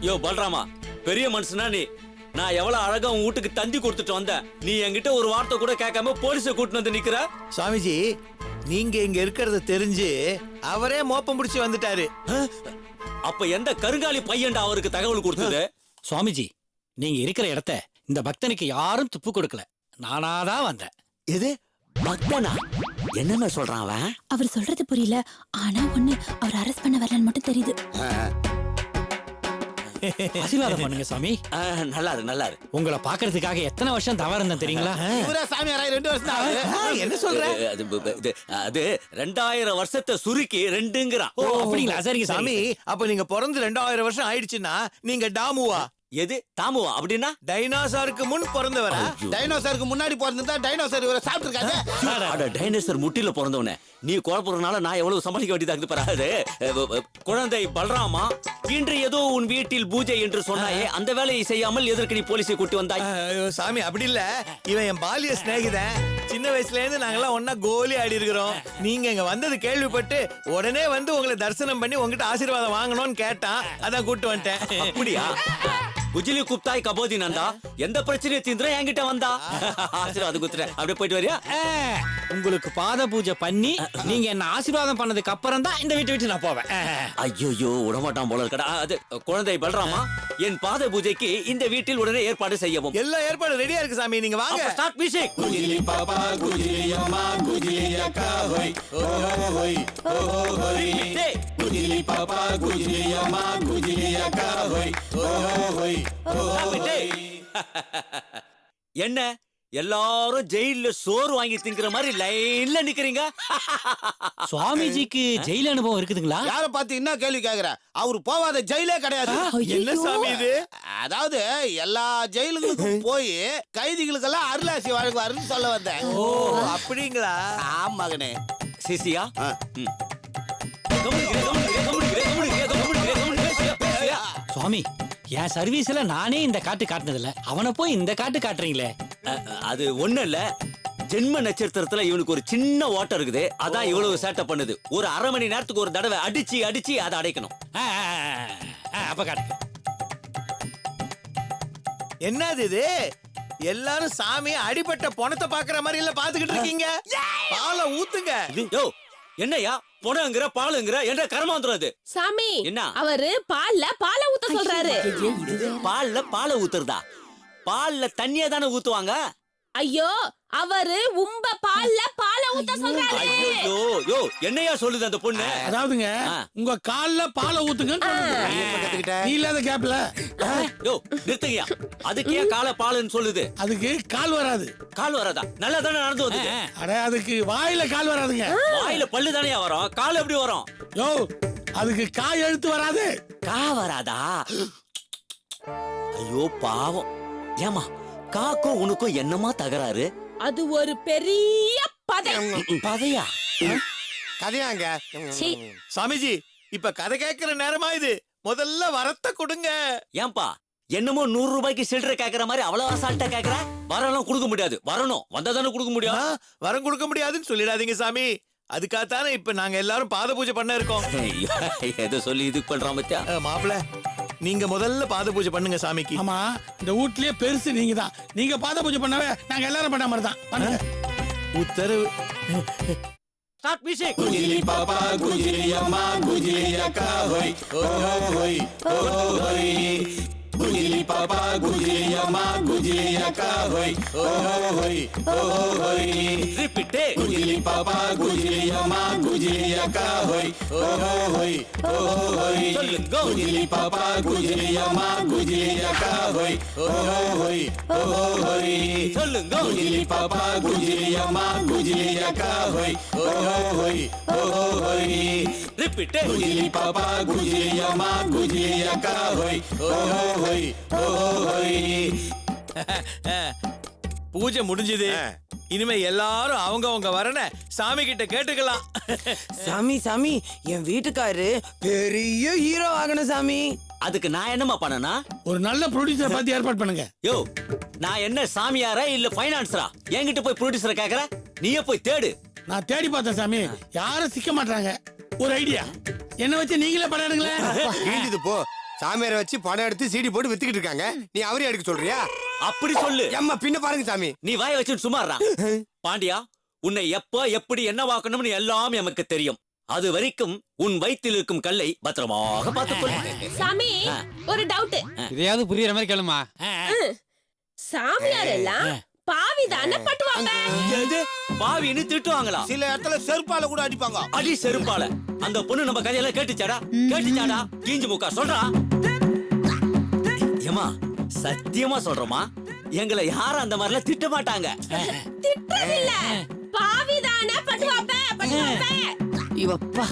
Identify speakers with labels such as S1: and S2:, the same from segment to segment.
S1: யோ பல்ராமா, பெரிய மனுஷனா நீ. நான் எவ்வளவு அழகா உன் வீட்டுக்கு தந்தி கொடுத்துட்டு வந்தேன். நீ என்கிட்ட ஒரு வார்த்தை கூட கேட்காம போலீஸை கூட்டிட்டு வந்து நிக்கிற.
S2: சுவாமிஜி, நீங்க இங்க இருக்கிறத தெரிஞ்சு அவரே மோப்பம் பிடிச்சு வந்துட்டாரு.
S1: அப்ப எந்த கருங்காலி பையன்டா அவருக்கு தகவல் கொடுத்தது?
S3: சுவாமிஜி, நீங்க இருக்கிற இடத்த இந்த பக்தனுக்கு யாரும் துப்பு கொடுக்கல, நானாதான் வந்தேன்.
S2: எது
S1: பக்தனா? என்னன்னு சொல்றான் அவன்?
S4: அவர் சொல்றது புரியல. ஆனா ஒண்ணு, அவர் அரெஸ்ட் பண்ண வரலன்னு மட்டும் தெரியுது.
S3: ஆசீர்வாதம் பண்ணுங்க சாமி.
S1: நல்லாரு.
S3: உங்களை பாக்குறதுக்காக எத்தனை வருஷம் தவறு இருந்தேன் தெரியுங்களா?
S2: சாமியாராய் 2 வருஷம் தான். என்ன சொல்ற?
S1: அது 2000 வருஷத்தை சுருக்கி 2ங்கிறான்.
S3: ஓ அப்படிங்களா? சரிங்க
S2: சாமி, அப்ப நீங்க பிறந்து 2000 வருஷம் ஆயிடுச்சுன்னா நீங்க டாமுவா?
S1: எது தாமுவா? அப்படின்னா
S2: டைனோசருக்கு முன் பிறந்தவரா?
S5: டைனோசருக்கு முன்னாடி பிறந்தா டைனோசர் இவரை சாப்பிட்டுருக்காங்க.
S1: டைனோசர் முட்டில பிறந்தவனே நீ குழப்பறதுனால நான் எவ்வளவு சமாளிக்க வேண்டியதா இருக்கு பாரு. குழந்தை பல்ராமா, இன்று ஏதோ உன் வீட்டில் பூஜை என்று சொன்னாயே, அந்த வேலையை செய்யாமல் எதற்கு நீ போலீஸை கூட்டி வந்தாய்?
S2: சாமி, அப்படி இல்ல. இவன் என் பாலிய சிநேகிதன். சின்ன வயசுல இருந்து நாங்கெல்லாம் ஒன்னா கோலி ஆடி இருக்கிறோம். நீங்க இங்க வந்தது கேள்விப்பட்டு உடனே வந்து உங்களை தரிசனம் பண்ணி உங்ககிட்ட ஆசீர்வாதம் வாங்கணும்னு கேட்டான். அதான் கூட்டு வந்துட்டேன்.
S1: அப்படியா? குஜிலி குப்தாய் கபோதி நந்தா, எந்த பிரச்சனையை தீந்துற என்கிட்ட வந்தா ஆசீர்வாதம் குத்துறேன். அப்படியே போயிட்டு வரியா?
S3: உங்களுக்கு பாத பூஜை பண்ணி நீங்க என்ன ஆசீர்வாதம் பண்ணதுக்கு அப்புறம் தான் இந்த வீட்டை விட்டு நான் போவேன்.
S1: ஐயோ, விடமாட்டான் போல இருக்கடா. அது குழந்தை பல்ராமா, என் பாத பூஜைக்கு இந்த வீட்டில் உடனே ஏற்பாடு செய்யவும்.
S2: எல்லா ஏற்பாடு ரெடியா இருக்கு சாமி, நீங்க வாங்க.
S1: Start music.
S5: குஜிலி பாப்பா குஜிலி அம்மா குஜிலி அக்கா ஹோய் ஹோய் ஹோய். குஜிலி பாப்பா குஜிலி அம்மா குஜிலி அக்கா ஹோய் ஹோய் ஹோய்.
S1: என்ன எல்லாரும் ஜெயில சோறு வாங்கி திங்கிற மாதிரி லைன்ல நிக்கிறீங்க?
S3: சுவாமிஜிக்கு ஜெயில அனுபவம் இருக்குதுங்களா?
S5: யார பார்த்து என்ன கேள்வி கேக்குற? அவரு போவாத ஜெயிலே கிடையாது.
S2: என்ன சாமி இது?
S5: அதாவது எல்லா ஜெயிலுக்கும் போய் கைதிகளுக்கெல்லாம் அருளாசி வழங்குவாருன்னு சொல்ல வந்தேன்.
S2: ஓ அப்படிங்களா?
S5: ஆம் மகனே.
S1: சிசியா,
S3: சுவாமி, என் சர்வீஸ்ல நானே இந்த காட்டு காட்டினதில்ல, அவனை போய் இந்த காட்டு காட்டுறீங்களே.
S1: அது ஒண்ணு இல்ல. ஜென்ம நட்சத்திரத்துல இவனுக்கு ஒரு சின்ன ஓட்டம் இருக்குது. அதான் இவ்வளவு சேட்டை பண்ணுது. ஒரு அரை மணி நேரத்துக்கு ஒரு தடவை அடிச்சு அடிச்சு அதை அடைக்கணும்.
S3: அப்ப காட்டு.
S2: என்னது இது? எல்லாரும் சாமி அடிபட்ட பணத்தை பாக்குற மாதிரி இல்ல பாத்துக்கிட்டு இருக்கீங்க. பாலை ஊத்துங்க.
S1: யோ, என்னையா பொணங்கிற பாலுங்கிற என்ன கர்மாந்திரம் அது?
S6: சாமி,
S1: என்ன?
S6: அவரு பால ஊத்த சொல்றாரு.
S1: பால்ல பாலை ஊத்துறதா? பால்ல தண்ணியா தானே ஊத்துவாங்க.
S6: ஐயோ, அவரு உம்ப பால்ல பால ஊத்த சொல்றாரு.
S1: ஐயோ யோ, என்னையா சொல்லுது அந்த பொண்ணு?
S7: அதாவதுங்க, உங்க கால்ல பாலை ஊத்துங்க. நீ இல்லாத கேப்ல
S1: யோ நிறுத்துங்கயா. அதுக்கு ஏன் கால பாலுன்னு சொல்லுது?
S7: அதுக்கு கால் வராது.
S1: கால் வராதா? நல்லா தானே நடந்து வந்து.
S7: அட, அதுக்கு வாயில கால் வராதுங்க.
S1: வாயில பல்லு தானே வரும், கால் எப்படி வரும்?
S7: யோ, அதுக்கு காய் எழுத்து வராது.
S1: கா வராதா? ஐயோ பாவம். ஏமா, காக்கும் உனக்கும் என்னமா தகராறு?
S6: அது ஒரு பெரிய பதை.
S1: பதையா?
S5: கதையாங்க.
S2: சாமிஜி, இப்ப கதை கேட்கிற நேரமா இது? முதல்ல வரத்தை கொடுங்க.
S1: ஏன்பா, என்னமோ 100 ரூபாய்க்கு சில்லறை கேக்குற மாதிரி அவ்வளவு அசால்ட்டா கேக்குற? வரலாம் கொடுக்க முடியாது. வரணும் வந்தா தானே கொடுக்க முடியும்.
S2: வரம் கொடுக்க முடியாதுன்னு சொல்லிடாதீங்க சாமி. அதுக்காகத்தானே இப்ப நாங்க எல்லாரும் பாத பூஜை பண்ண இருக்கோம்.
S1: எதை சொல்லி இது பண்றான் மச்சா?
S2: மாப்பிள, நீங்க முதல்ல பாத பூஜை பண்ணுங்க சாமிக்கு.
S7: ஆமா, இந்த வீட்லயே பெருசு நீங்க தான். நீங்க பாத பூஜை பண்ணவே நாங்க எல்லாரும் பண்ண மாதிரி தான். பண்ணுங்க.
S2: உத்தரவு.
S1: Start music.
S5: குஜிலி பாப்பா குஜிலி அம்மா குஜிலி அக்கா ஹோய் ஹோய் ஹோய். குஜிலி பாப்பா குஜிலி அம்மா குஜிலி அக்கா ஹோய் ஹோய் ஹோய்.
S1: ரிப்பீட்.
S5: குஜிலி பாப்பா குஜிலி அம்மா குஜிலி அக்கா ஹோய் ஹோய் ஹோய்.
S1: சொல்லுங்க.
S5: குஜிலி பாப்பா குஜிலி அம்மா குஜிலி அக்கா ஹோய் ஹோய் ஹோய்.
S1: சொல்லுங்க.
S5: குஜிலி பாப்பா குஜிலி அம்மா குஜிலி அக்கா ஹோய் ஹோய் ஹோய்.
S1: ரிப்பீட்.
S5: குஜிலி பாப்பா குஜிலி அம்மா குஜிலி அக்கா ஹோய் ஹோய் ஹோய்.
S2: பூஜை முடிஞ்சது. இனிமே எல்லாரும் அவங்க வரன சாமி கிட்ட கேட்டுக்கலாம்.
S8: சாமி, என் வீட்டுக்காரு பெரிய ஹீரோ ஆகணும் சாமி.
S1: அதுக்கு நான் என்னமா பண்ணனா?
S7: ஒரு நல்ல ப்ரொடியூசர் பார்த்து ஏற்பாடு பண்ணுங்க.
S1: யோ, நான் என்ன சாமியாரா இல்ல பைனான்சரா? என்கிட்ட போய் ப்ரொடியூசரை கேக்குற? நீயே போய் தேடு.
S7: நான் தேடி பார்த்தேன் சாமி, யாரும் சிக்க மாட்டாங்க. ஒரு ஐடியா, என்ன வச்சு நீங்களே படம் எடுங்களேன்.
S5: வீட்டுது போ. சாமியாரை வச்சு படம் எடுத்து சீடி போட்டு வித்துக்கிட்டு இருக்காங்க. நீ அவரே எடுக்க சொல்றியா?
S1: அப்படி சொல்லு.
S5: அம்மா பின்ன பாருங்க சாமி.
S1: நீ வாய வச்சுட்டு சும்மாறா. பாண்டியா, உன்னை எப்ப எப்படி என்ன வாக்கணும்னு எல்லாம் எமக்கு தெரியும். அது வரைக்கும் உன் வயிற்றில் இருக்கும் கல்லை பத்திரமாக பார்த்துக்கொள்.
S6: சாமி, ஒரு டவுட்.
S3: இதையாவது புரியுற மாதிரி கேளுமா.
S6: சாமியார் எல்லாம் பாவிதான பட்டுவாங்க.
S1: எது பாவின்னு திட்டுவாங்களா?
S5: சில இடத்துல செருப்பால கூட அடிப்பாங்க.
S1: அடி செருப்பால. அந்த பொண்ணு நம்ம கதையெல்லாம் கேட்டுச்சாடா? கீஞ்சு முக்கா சொல்றா. ஏமா சத்தியமா சொல்றோமா, எங்களை யாரும் அந்த மாதிரிலாம் திட்ட மாட்டாங்க.
S6: திட்டமில்ல, பாவிதான பட்டுவாங்க.
S8: இவப்பா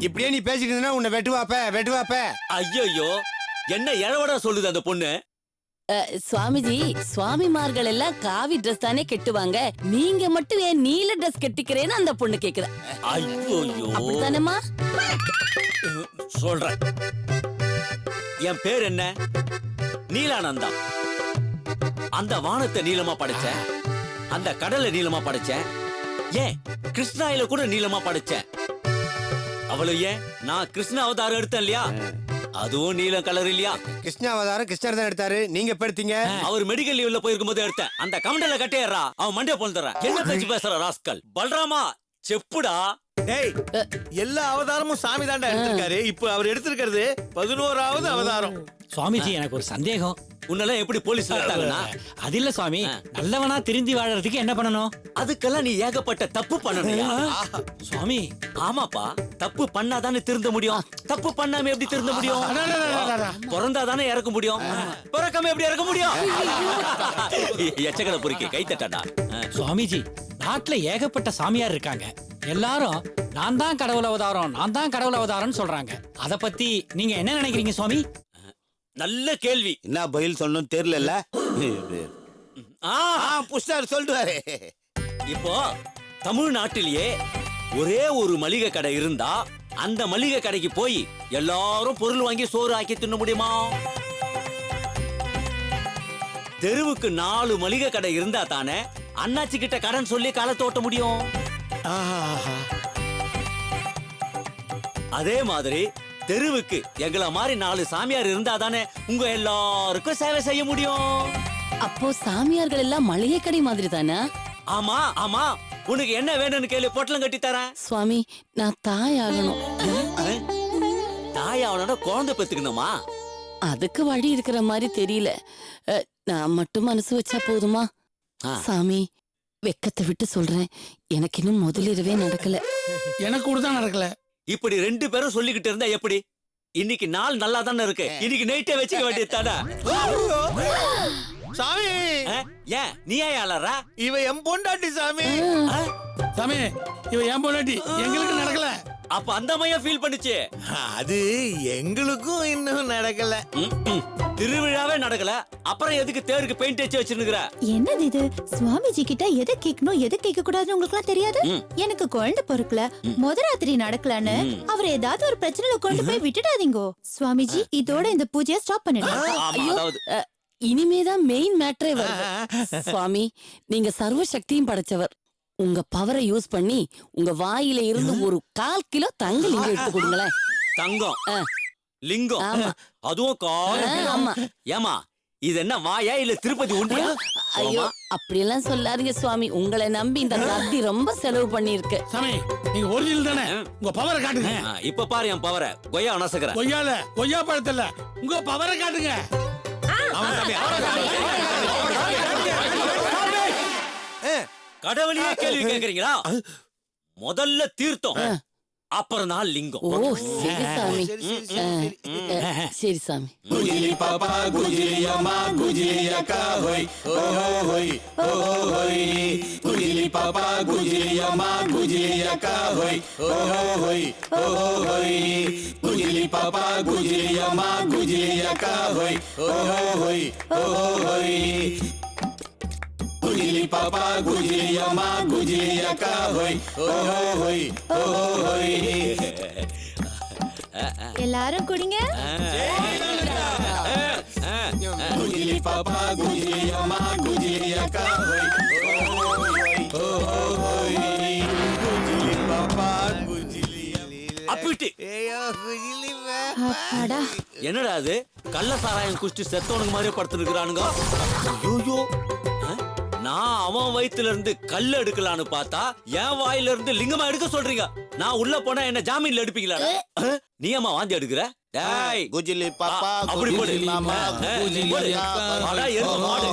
S5: இப்படியே நீ பேசிட்டு இருந்தா உன்னை வெட்டுவாப்ப.
S1: ஐயோ, என்ன இழவடா சொல்லுது அந்த பொண்ணு.
S9: சுவாமிஜி, சுவாமிமார்கள் எல்லாம் காவி ட்ரெஸ் தானே கெட்டுவாங்க, நீங்க மட்டும் ஏன் நீல ட்ரெஸ் கெட்டிக்கிறேன்னு அந்த பொண்ணு கேக்குற.
S1: ஐயோ
S9: அப்படித்தானேமா?
S1: சொல்றேன். என் பேர் என்ன? நீலானந்தா. அந்த வானத்தை நீளமா படைச்சேன், அந்த கடலை நீளமா படைச்சேன், ஏன் கிருஷ்ணாயில கூட நீளமா படைச்சேன். அவ்வளவு ஏன், நான் கிருஷ்ண அவதாரம் எடுத்தேன் இல்லையா, அதுவும் நீல கலர் இல்லையா?
S5: கிருஷ்ணா அவதாரம் கிருஷ்ணர் தான் எடுத்தாரு. நீங்க எப்ப எடுத்தீங்க?
S1: அவர் மெடிக்கல் லீவ்ல போயிருக்கும் போது எடுத்தேன். அந்த கமண்டல கட்டையறா, அவன் மண்டே போந்துறான். என்ன பேச்சு பேசுற ராஸ்கல்? பல்ராமா செப்புடா.
S2: டேய், எல்லா அவதாரமும் சாமி தாண்டா எடுத்திருக்காரு. இப்போ அவர் எடுத்திருக்கிறது 11வது அவதாரம்.
S3: சுவாமிஜி, எனக்கு ஒரு சந்தேகம்.
S1: உன்னெல்லாம் எப்படி போலீஸ்ல எடுத்தாங்கன்னா?
S3: அது இல்ல சுவாமி, நல்லவனா திருந்தி வாழறதுக்கு என்ன பண்ணணும்?
S1: அதுக்கெல்லாம் நீ ஏகப்பட்ட தப்பு பண்ணணும்
S3: சுவாமி.
S1: ஆமாப்பா, தப்பு பண்ணாதானே திருந்த முடியும். தப்பு பண்ணாம எப்படி திருந்த முடியும்? பிறந்தாதானே இறக்க முடியும். பிறக்காம எப்படி இறக்க முடியும்? எச்சக்கலை பொறுக்கி கை தட்டாடா.
S3: சுவாமிஜி, நாட்டுல ஏகப்பட்ட சாமியார் இருக்காங்க. எல்லாரும் நான் தான் கடவுள் அவதாரம் சொல்றாங்க. அத பத்தி நீங்க என்ன நினைக்கிறீங்க சுவாமி?
S1: நல்ல கேள்வி.
S5: என்ன பதில் சொல்லணும் தெரியல. புஷ்டார் சொல்றாரு.
S1: இப்போ தமிழ்நாட்டிலேயே ஒரே ஒரு மளிகை கடை இருந்தா அந்த மளிகை கடைக்கு போய் எல்லாரும் பொருள் வாங்கி சோறு ஆக்கி தின்ன முடியுமா? தெருவுக்கு 4 மளிகை கடை இருந்தா தானே அண்ணாச்சி கிட்ட கடன் சொல்லி காலத்தை ஓட்ட முடியும். அதே மாதிரி தெருவுக்கு எங்களை மாதிரி 4 சாமியார் இருந்தா தானே உங்க எல்லாருக்கும் சேவை செய்ய முடியும்.
S9: அப்போ சாமியார்கள் எல்லாம் மளிகை கடை மாதிரி தானே?
S1: ஆமா ஆமா, உனக்கு என்ன வேணும்னு கேளு, பொட்டலம் கட்டி தரேன்.
S9: சுவாமி, நான் தாய் ஆகணும்.
S1: தாயாவனோட குழந்தை பெத்துக்கணுமா?
S9: அதுக்கு வழி இருக்கிற மாதிரி தெரியல. நான் மட்டும் மனசு வச்சா போதுமா? சாமி, வெக்கத்தை விட்டு சொல்றேன், எனக்கு இன்னும் முதலிரவே நடக்கல.
S7: எனக்கு கூட தான் நடக்கல.
S1: இப்படி 2 பேரும் சொல்லிக்கிட்டு இருந்தா எப்படி? இன்னைக்கு நாள் நல்லா தானே இருக்கு, இன்னைக்கு நைட்டே வச்சுக்க வேண்டியது தானே.
S2: சாமி,
S1: ஏன் நீ ஏன் அலறா?
S2: இவ என் பொண்டாட்டி சாமி.
S7: சாமி, இவ ஏன் பொண்டாட்டி, எங்களுக்கு நடக்கல.
S1: அப்ப அந்த மையம் ஃபீல் பண்ணுச்சு.
S2: அது எங்களுக்கும் இன்னும் நடக்கல.
S1: திருவிழாவே நடக்கல, அப்புறம் எதுக்கு தேருக்கு பெயிண்ட் அடிச்சு வச்சிருக்கிற?
S4: என்னது இது? சுவாமிஜி கிட்ட எதை கேட்கணும் எதை கேட்க கூடாதுன்னு உங்களுக்கு எல்லாம் தெரியாது? எனக்கு குழந்தை பொறுக்கல, ராத்திரி நடக்கலன்னு அவர் ஏதாவது ஒரு பிரச்சனையில கொண்டு போய் விட்டுடாதீங்க. சுவாமிஜி, இதோட இந்த பூஜையை ஸ்டாப் பண்ணிடுங்க.
S9: இனிமேதான் மெயின் மேட்டரே வருது. சுவாமி, நீங்க சர்வ சக்தியும் படைச்சவர். உங்க பவரை யூஸ் பண்ணி உங்க வாயில இருந்து ஒரு 1/4 கிலோ தங்க லிங்கம் எடுத்து கொடுங்களேன்.
S1: தங்கம் லிங்கம்? அதுவும்
S9: ஆமா.
S1: ஏமா, இது என்ன வாயா இல்ல திருப்பதி உண்டியா?
S9: ஐயோ, அப்படியெல்லாம் சொல்லாதீங்க சுவாமி, உங்களை நம்பி இந்த கத்தி ரொம்ப செலவு பண்ணிருக்கு.
S7: சாமி, நீங்க ஒரிஜினல் தானே, உங்க பவரை காட்டுங்க.
S1: இப்ப பாரு என் பவரை. கொய்யா அணசகர
S7: கொய்யா பழத்துல உங்க பவரை காட்டுங்க.
S1: கடவுளையே கேள்வி கேக்குறீங்களா? முதல்ல தீர்த்தம், அப்புறம் தான் லிங்கம்.
S9: ஓ, சரி சாமி. சரி சாமி.
S5: குஜிலி பாப்பா குஜிலி அம்மா குஜிலி அக்கா ஹோய் ஓ ஹோய் ஓ ஹோய். குஜிலி பாப்பா குஜிலி அம்மா குஜிலி அக்கா ஹோய் ஓ ஹோய் ஓ ஹோய். குஜிலி பாப்பா குஜிலி அம்மா குஜிலி அக்கா ஹோய் ஓ ஹோய் ஓ ஹோய். குஜிலி பாப்பா குஜிலி அம்மா குஜிலி அக்கா ஹோய் ஓ ஹோய் ஓ ஹோய்.
S4: எல்லாரும் குடிங்க.
S5: குஜிலி பாப்பா குஜிலி அம்மா குஜிலி அக்கா ஹோய் ஓ ஹோய். குஜிலி பாப்பா குஜிலி
S1: அப்பிட்டு
S2: ஐயோ குஜிலி
S4: அப்பாடா.
S1: என்னடா அது கள்ள சாராயம் குஷ்டி செத்தவனுக்கு மாதிரியே படுத்துருக்கானுங்க. ஐயோ நான் அவன் வயித்துல இருந்து கல்ல எடுக்கலான்னு பார்த்தா என் வாயில இருந்து லிங்கமா எடுக்க சொல்றீங்க. நான் உள்ள போனா என்ன ஜாமீன்ல எடுப்பீங்களா? நீ அம்மா வாந்தி எடுக்கிற? டேய்
S5: குஜிலி பாப்பா
S1: அப்படி போடு.
S5: குஜிலி மாமா
S1: போடு.
S5: குஜிலி
S1: அடா, எருமை மாடு.